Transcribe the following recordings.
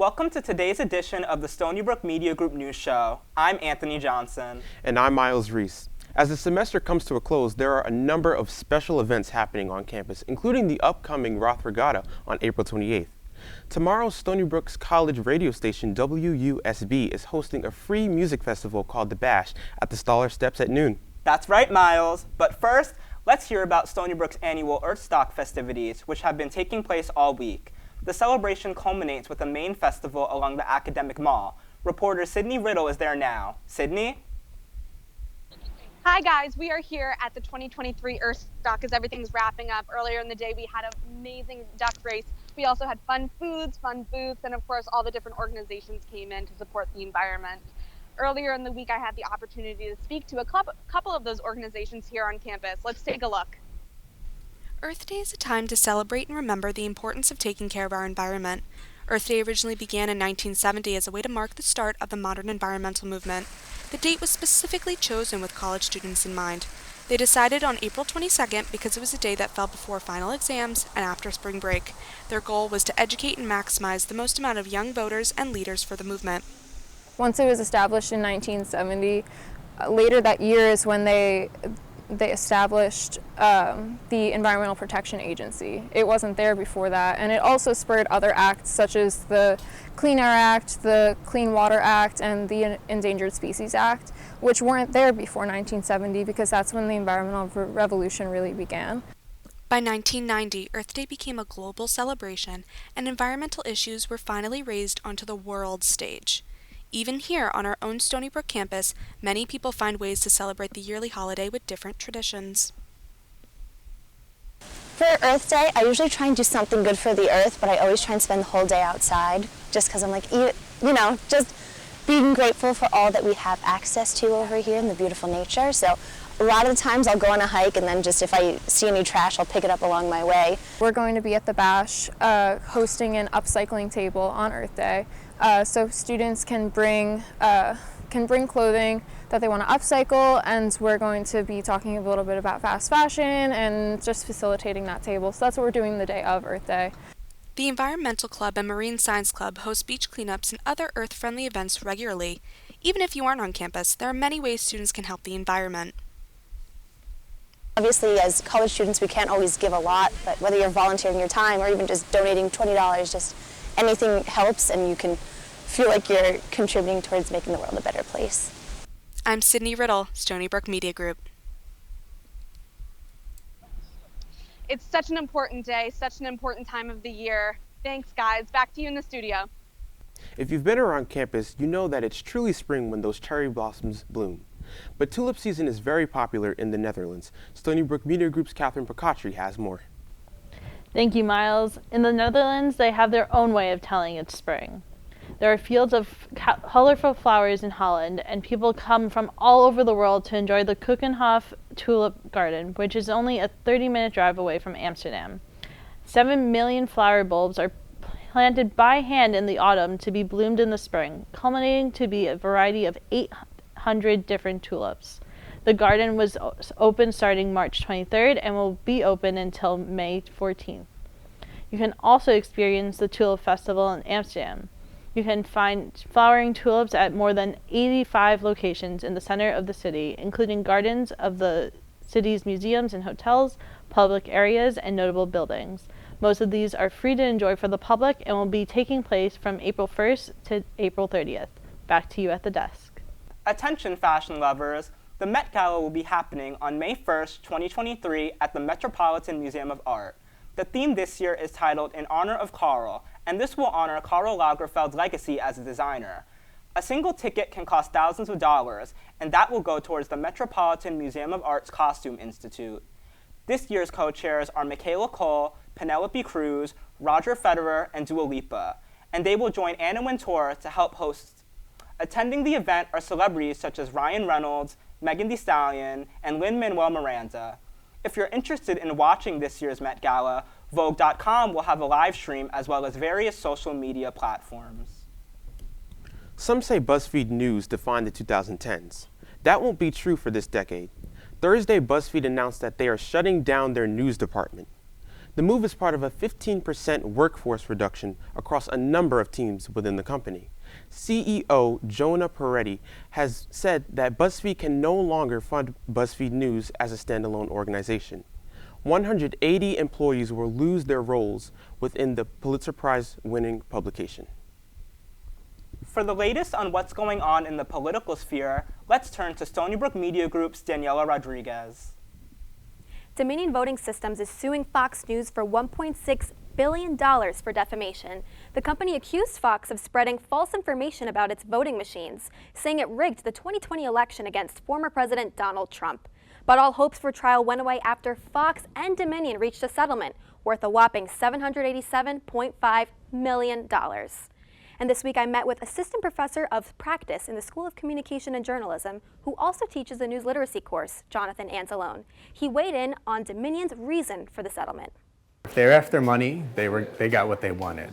welcome to today's edition of the Stony Brook Media Group News Show. I'm Anthony Johnson. And I'm Miles Reese. As the semester comes to a close, there are a number of special events happening on campus, including the upcoming Roth Regatta on April 28th. Tomorrow, Stony Brook's college radio station WUSB is hosting a free music festival called The Bash at the Stoller Steps at noon. That's right, Miles. But first, let's hear about Stony Brook's annual Earthstock festivities, which have been taking place all week. The celebration culminates with a main festival along the Academic Mall. Reporter Sydney Riddle is there now. Sydney? Hi guys, we are here at the 2023 Earthstock as everything's wrapping up. Earlier in the day we had an amazing duck race. We also had fun foods, fun booths, and of course all the different organizations came in to support the environment. Earlier in the week I had the opportunity to speak to a couple of those organizations here on campus. Let's take a look. Earth Day is a time to celebrate and remember the importance of taking care of our environment. Earth Day originally began in 1970 as a way to mark the start of the modern environmental movement. The date was specifically chosen with college students in mind. They decided on April 22nd because it was a day that fell before final exams and after spring break. Their goal was to educate and maximize the most amount of young voters and leaders for the movement. Once it was established in 1970, later that year is when they established the Environmental Protection Agency. It wasn't there before that, and it also spurred other acts such as the Clean Air Act, the Clean Water Act, and the Endangered Species Act, which weren't there before 1970 because that's when the environmental revolution really began. By 1990, Earth Day became a global celebration, and environmental issues were finally raised onto the world stage. Even here on our own Stony Brook campus, many people find ways to celebrate the yearly holiday with different traditions. For Earth Day, I usually try and do something good for the earth, but I always try and spend the whole day outside just because I'm like, just being grateful for all that we have access to over here in the beautiful nature. So a lot of the times I'll go on a hike and then just if I see any trash, I'll pick it up along my way. We're going to be at the Bash hosting an upcycling table on Earth Day. So students can bring clothing that they want to upcycle, and we're going to be talking a little bit about fast fashion and just facilitating that table. So that's what we're doing the day of Earth Day. The Environmental Club and Marine Science Club host beach cleanups and other earth-friendly events regularly. Even if you aren't on campus, there are many ways students can help the environment. Obviously, as college students, we can't always give a lot, but whether you're volunteering your time or even just donating $20, just anything helps, and you can feel like you're contributing towards making the world a better place. I'm Sydney Riddle, Stony Brook Media Group. It's such an important day, such an important time of the year. Thanks, guys. Back to you in the studio. If you've been around campus, you know that it's truly spring when those cherry blossoms bloom. But tulip season is very popular in the Netherlands. Stony Brook Media Group's Catherine Procatri has more. Thank you, Miles. In the Netherlands, they have their own way of telling it's spring. There are fields of colorful flowers in Holland, and people come from all over the world to enjoy the Keukenhof Tulip Garden, which is only a 30-minute drive away from Amsterdam. 7 million flower bulbs are planted by hand in the autumn to be bloomed in the spring, culminating to be a variety of 800 different tulips. The garden was open starting March 23rd and will be open until May 14th. You can also experience the Tulip Festival in Amsterdam. You can find flowering tulips at more than 85 locations in the center of the city, including gardens of the city's museums and hotels, public areas, and notable buildings. Most of these are free to enjoy for the public and will be taking place from April 1st to April 30th. Back to you at the desk. Attention fashion lovers, the Met Gala will be happening on May 1st, 2023 at the Metropolitan Museum of Art. The theme this year is titled In Honor of Karl, and this will honor Karl Lagerfeld's legacy as a designer. A single ticket can cost thousands of dollars, and that will go towards the Metropolitan Museum of Art's Costume Institute. This year's co-chairs are Michaela Cole, Penelope Cruz, Roger Federer, and Dua Lipa, and they will join Anna Wintour to help host. Attending the event are celebrities such as Ryan Reynolds, Megan Thee Stallion, and Lin-Manuel Miranda. If you're interested in watching this year's Met Gala, Vogue.com will have a live stream as well as various social media platforms. Some say BuzzFeed News defined the 2010s. That won't be true for this decade. Thursday, BuzzFeed announced that they are shutting down their news department. The move is part of a 15% workforce reduction across a number of teams within the company. CEO Jonah Peretti has said that BuzzFeed can no longer fund BuzzFeed News as a standalone organization. 180 employees will lose their roles within the Pulitzer Prize-winning publication. For the latest on what's going on in the political sphere, let's turn to Stony Brook Media Group's Daniela Rodriguez. Dominion Voting Systems is suing Fox News for $1.6 billion for defamation. The company accused Fox of spreading false information about its voting machines, saying it rigged the 2020 election against former President Donald Trump. But all hopes for trial went away after Fox and Dominion reached a settlement worth a whopping $787.5 million. And this week I met with Assistant Professor of Practice in the School of Communication and Journalism, who also teaches a news literacy course, Jonathan Anzalone. He weighed in on Dominion's reason for the settlement. If they were after money, they got what they wanted.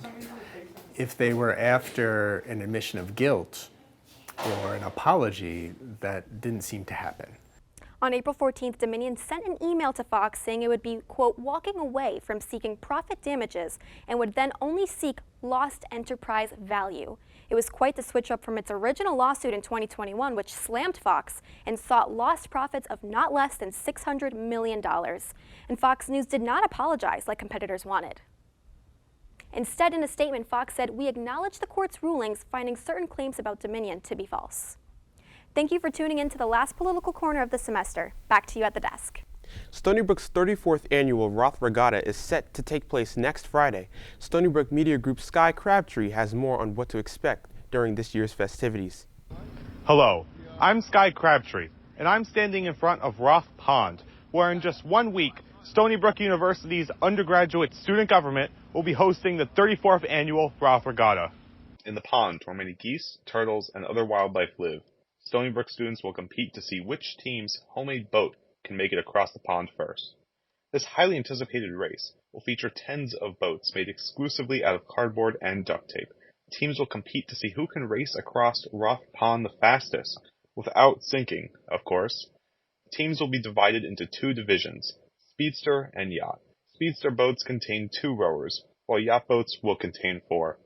If they were after an admission of guilt or an apology, that didn't seem to happen. On April 14th, Dominion sent an email to Fox saying it would be, quote, walking away from seeking profit damages and would then only seek lost enterprise value. It was quite the switch up from its original lawsuit in 2021, which slammed Fox and sought lost profits of not less than $600 million. And Fox News did not apologize like competitors wanted. Instead, in a statement, Fox said, "We acknowledge the court's rulings finding certain claims about Dominion to be false." Thank you for tuning in to the last political corner of the semester. Back to you at the desk. Stony Brook's 34th annual Roth Regatta is set to take place next Friday. Stony Brook Media Group's Sky Crabtree has more on what to expect during this year's festivities. Hello, I'm Sky Crabtree, and I'm standing in front of Roth Pond, where in just 1 week, Stony Brook University's undergraduate student government will be hosting the 34th annual Roth Regatta. In the pond where many geese, turtles, and other wildlife live, Stony Brook students will compete to see which team's homemade boat can make it across the pond first. This highly anticipated race will feature tens of boats made exclusively out of cardboard and duct tape. Teams will compete to see who can race across Roth Pond the fastest, without sinking, of course. Teams will be divided into 2 divisions, Speedster and Yacht. Speedster boats contain 2 rowers, while yacht boats will contain 4.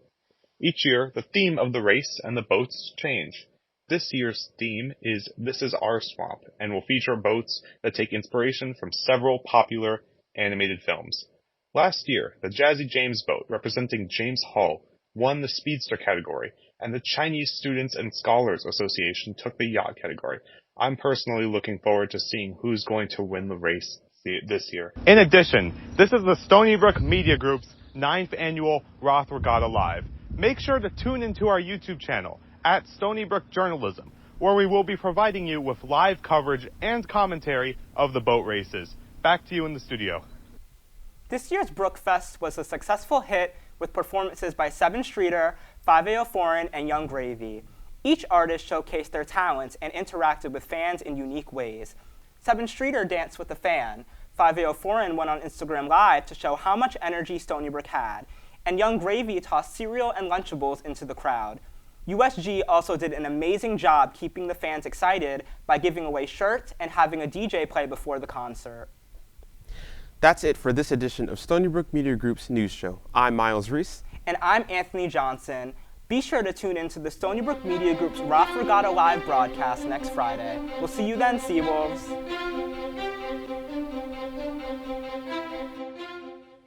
Each year, the theme of the race and the boats change. This year's theme is This Is Our Swamp, and will feature boats that take inspiration from several popular animated films. Last year, the Jazzy James boat, representing James Hall, won the Speedster category, and the Chinese Students and Scholars Association took the Yacht category. I'm personally looking forward to seeing who's going to win the race this year. In addition, this is the Stony Brook Media Group's 9th annual Roth Regatta Live. Make sure to tune into our YouTube channel at Stony Brook Journalism, where we will be providing you with live coverage and commentary of the boat races. Back to you in the studio. This year's Brook Fest was a successful hit with performances by 7 Streeter, 5AO Foreign, and Young Gravy. Each artist showcased their talents and interacted with fans in unique ways. 7 Streeter danced with a fan, 5AO Foreign went on Instagram Live to show how much energy Stony Brook had, and Young Gravy tossed cereal and Lunchables into the crowd. USG also did an amazing job keeping the fans excited by giving away shirts and having a DJ play before the concert. That's it for this edition of Stony Brook Media Group's news show. I'm Miles Reese. And I'm Anthony Johnson. Be sure to tune in to the Stony Brook Media Group's Roth Regatta Live broadcast next Friday. We'll see you then, Seawolves.